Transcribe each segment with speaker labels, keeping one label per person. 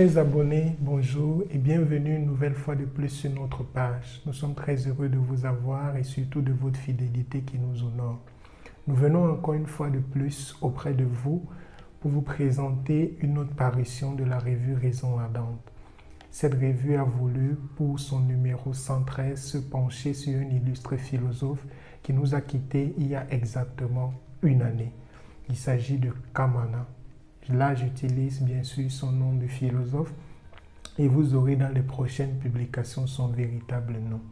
Speaker 1: Chers abonnés, bonjour et bienvenue une nouvelle fois de plus sur notre page. Nous sommes très heureux de vous avoir et surtout de votre fidélité qui nous honore. Nous venons encore une fois de plus auprès de vous pour vous présenter une autre parution de la revue Raison Ardente. Cette revue a voulu, pour son numéro 113, se pencher sur un illustre philosophe qui nous a quittés il y a exactement une année. Il s'agit de Kamana. Là, j'utilise bien sûr son nom de philosophe et vous aurez dans les prochaines publications son véritable nom.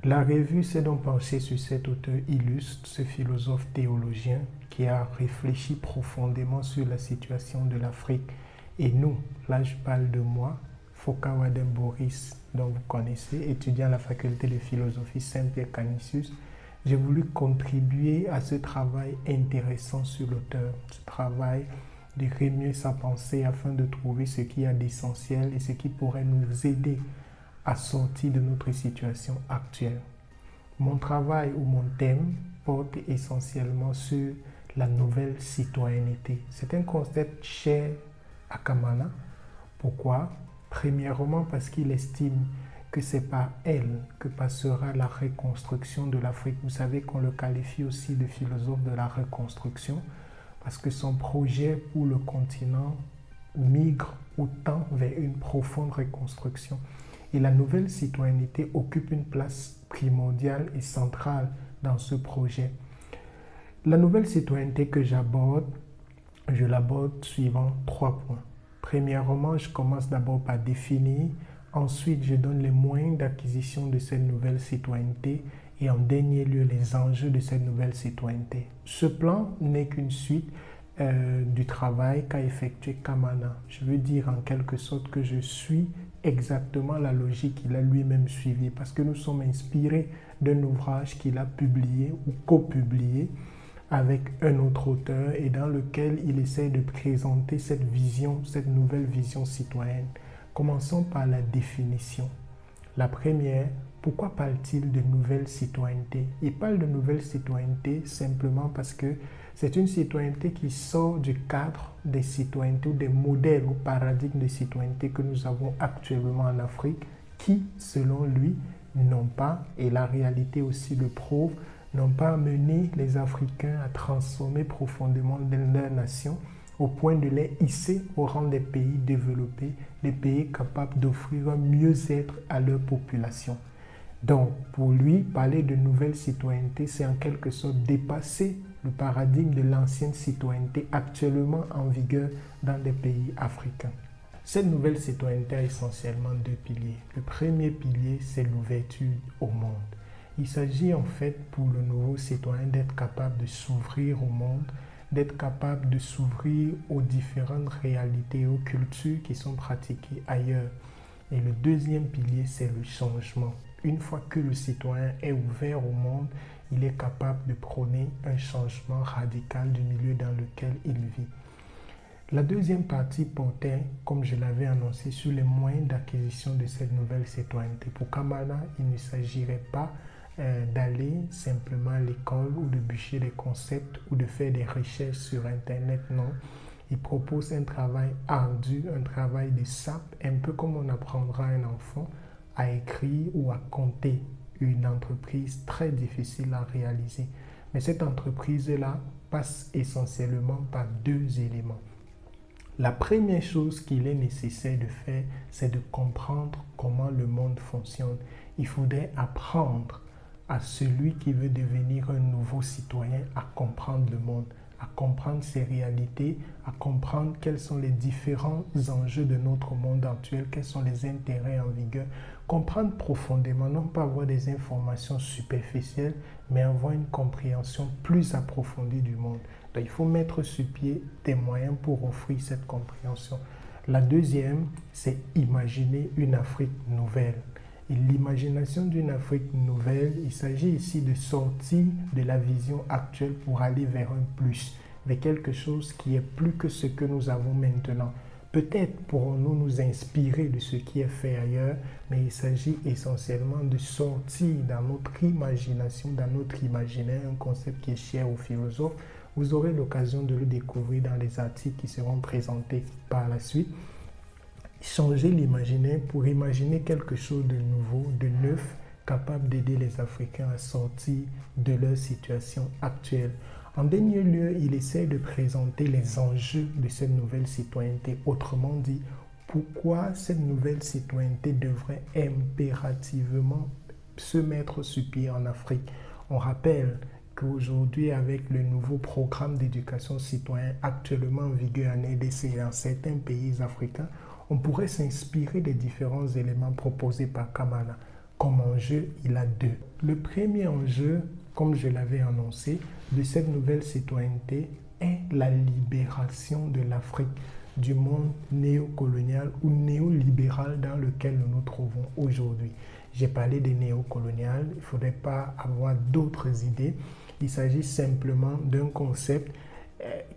Speaker 1: La revue s'est donc penchée sur cet auteur illustre, ce philosophe théologien qui a réfléchi profondément sur la situation de l'Afrique. Et nous, là je parle de moi, Fokawadem Boris, dont vous connaissez, étudiant à la faculté de philosophie Saint-Pierre-Canisius, j'ai voulu contribuer à ce travail intéressant sur l'auteur, ce travail de remuer sa pensée afin de trouver ce qu'il y a d'essentiel et ce qui pourrait nous aider à sortir de notre situation actuelle. Mon travail ou mon thème porte essentiellement sur la nouvelle citoyenneté. C'est un concept cher à Kamana. Pourquoi? Premièrement parce qu'il estime que c'est par elle que passera la reconstruction de l'Afrique. Vous savez qu'on le qualifie aussi de philosophe de la reconstruction parce que son projet pour le continent migre ou tend vers une profonde reconstruction. Et la nouvelle citoyenneté occupe une place primordiale et centrale dans ce projet. La nouvelle citoyenneté que j'aborde, je l'aborde suivant 3 points. Premièrement, je commence d'abord par définir. Ensuite, je donne les moyens d'acquisition de cette nouvelle citoyenneté et en dernier lieu, les enjeux de cette nouvelle citoyenneté. Ce plan n'est qu'une suite du travail qu'a effectué Kamana. Je veux dire en quelque sorte que je suis exactement la logique qu'il a lui-même suivie parce que nous sommes inspirés d'un ouvrage qu'il a publié ou copublié avec un autre auteur et dans lequel il essaie de présenter cette vision, cette nouvelle vision citoyenne. Commençons par la définition. La première, pourquoi parle-t-il de nouvelle citoyenneté? Il parle de nouvelle citoyenneté simplement parce que c'est une citoyenneté qui sort du cadre des citoyennetés ou des modèles ou paradigmes de citoyenneté que nous avons actuellement en Afrique qui, selon lui, n'ont pas, et la réalité aussi le prouve, n'ont pas amené les Africains à transformer profondément leur nation au point de les hisser au rang des pays développés, des pays capables d'offrir un mieux-être à leur population. Donc, pour lui, parler de nouvelle citoyenneté, c'est en quelque sorte dépasser le paradigme de l'ancienne citoyenneté actuellement en vigueur dans des pays africains. Cette nouvelle citoyenneté a essentiellement 2 piliers. Le premier pilier, c'est l'ouverture au monde. Il s'agit en fait pour le nouveau citoyen d'être capable de s'ouvrir au monde, d'être capable de s'ouvrir aux différentes réalités et aux cultures qui sont pratiquées ailleurs. Et le deuxième pilier, c'est le changement. Une fois que le citoyen est ouvert au monde, il est capable de prôner un changement radical du milieu dans lequel il vit. La deuxième partie portait, comme je l'avais annoncé, sur les moyens d'acquisition de cette nouvelle citoyenneté. Pour Kamana, il ne s'agirait pas d'aller simplement à l'école ou de bûcher des concepts ou de faire des recherches sur Internet, non. Il propose un travail ardu, un travail de sape, un peu comme on apprendra à un enfant à écrire ou à compter. Une entreprise très difficile à réaliser. Mais cette entreprise-là passe essentiellement par 2 éléments. La première chose qu'il est nécessaire de faire, c'est de comprendre comment le monde fonctionne. Il faudrait apprendre à celui qui veut devenir un nouveau citoyen à comprendre le monde, à comprendre ses réalités, à comprendre quels sont les différents enjeux de notre monde actuel, quels sont les intérêts en vigueur, comprendre profondément, non pas avoir des informations superficielles, mais avoir une compréhension plus approfondie du monde. Donc, il faut mettre sur pied des moyens pour offrir cette compréhension. La deuxième, c'est imaginer une Afrique nouvelle. Et l'imagination d'une Afrique nouvelle, il s'agit ici de sortir de la vision actuelle pour aller vers un plus, vers quelque chose qui est plus que ce que nous avons maintenant. Peut-être pourrons-nous nous inspirer de ce qui est fait ailleurs, mais il s'agit essentiellement de sortir dans notre imagination, dans notre imaginaire, un concept qui est cher aux philosophes. Vous aurez l'occasion de le découvrir dans les articles qui seront présentés par la suite. changer l'imaginaire pour imaginer quelque chose de nouveau, de neuf, capable d'aider les Africains à sortir de leur situation actuelle. En dernier lieu, il essaie de présenter les enjeux de cette nouvelle citoyenneté. Autrement dit, pourquoi cette nouvelle citoyenneté devrait impérativement se mettre sur pied en Afrique. On rappelle qu'aujourd'hui, avec le nouveau programme d'éducation citoyenne actuellement en vigueur en RDC et dans certains pays africains, on pourrait s'inspirer des différents éléments proposés par Kamana. Comme enjeu, il a deux. Le premier enjeu, comme je l'avais annoncé, de cette nouvelle citoyenneté est la libération de l'Afrique du monde néocolonial ou néolibéral dans lequel nous nous trouvons aujourd'hui. J'ai parlé des néocoloniales, il ne faudrait pas avoir d'autres idées. Il s'agit simplement d'un concept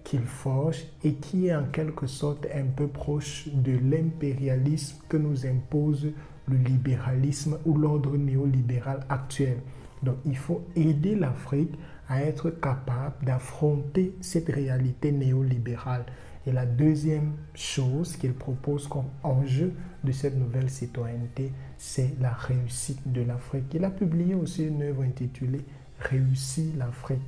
Speaker 1: qu'il forge et qui est en quelque sorte un peu proche de l'impérialisme que nous impose le libéralisme ou l'ordre néolibéral actuel. Donc il faut aider l'Afrique à être capable d'affronter cette réalité néolibérale. Et la deuxième chose qu'il propose comme enjeu de cette nouvelle citoyenneté, c'est la réussite de l'Afrique. Il a publié aussi une œuvre intitulée « Réussir l'Afrique ».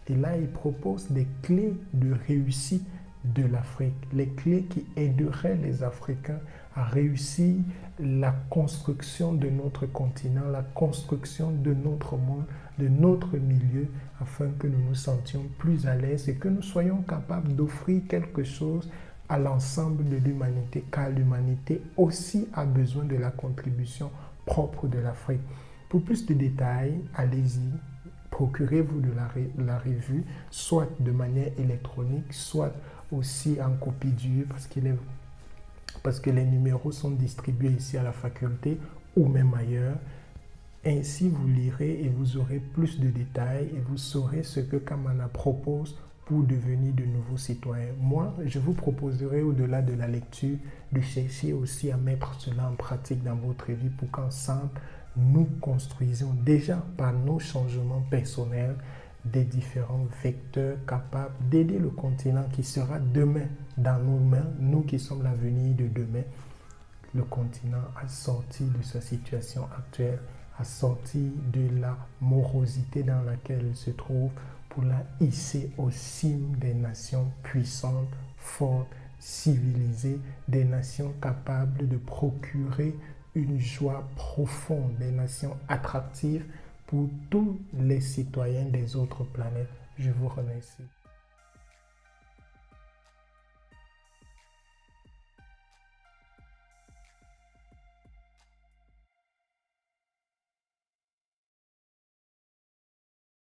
Speaker 1: Et là, il propose des clés de réussite de l'Afrique, les clés qui aideraient les Africains à réussir la construction de notre continent, la construction de notre monde, de notre milieu, afin que nous nous sentions plus à l'aise et que nous soyons capables d'offrir quelque chose à l'ensemble de l'humanité, car l'humanité aussi a besoin de la contribution propre de l'Afrique. Pour plus de détails, allez-y, procurez-vous de la revue, soit de manière électronique, soit aussi en copie dure, parce que les numéros sont distribués ici à la faculté ou même ailleurs. Ainsi, vous lirez et vous aurez plus de détails et vous saurez ce que Kamana propose pour devenir de nouveaux citoyens. Moi, je vous proposerai au-delà de la lecture de chercher aussi à mettre cela en pratique dans votre vie pour qu'ensemble, nous construisions déjà par nos changements personnels des différents vecteurs capables d'aider le continent qui sera demain dans nos mains, nous qui sommes l'avenir de demain, le continent à sortir de sa situation actuelle, à sortir de la morosité dans laquelle il se trouve pour la hisser au cime des nations puissantes, fortes, civilisées, des nations capables de procurer une joie profonde, des nations attractives pour tous les citoyens des autres planètes. Je vous remercie.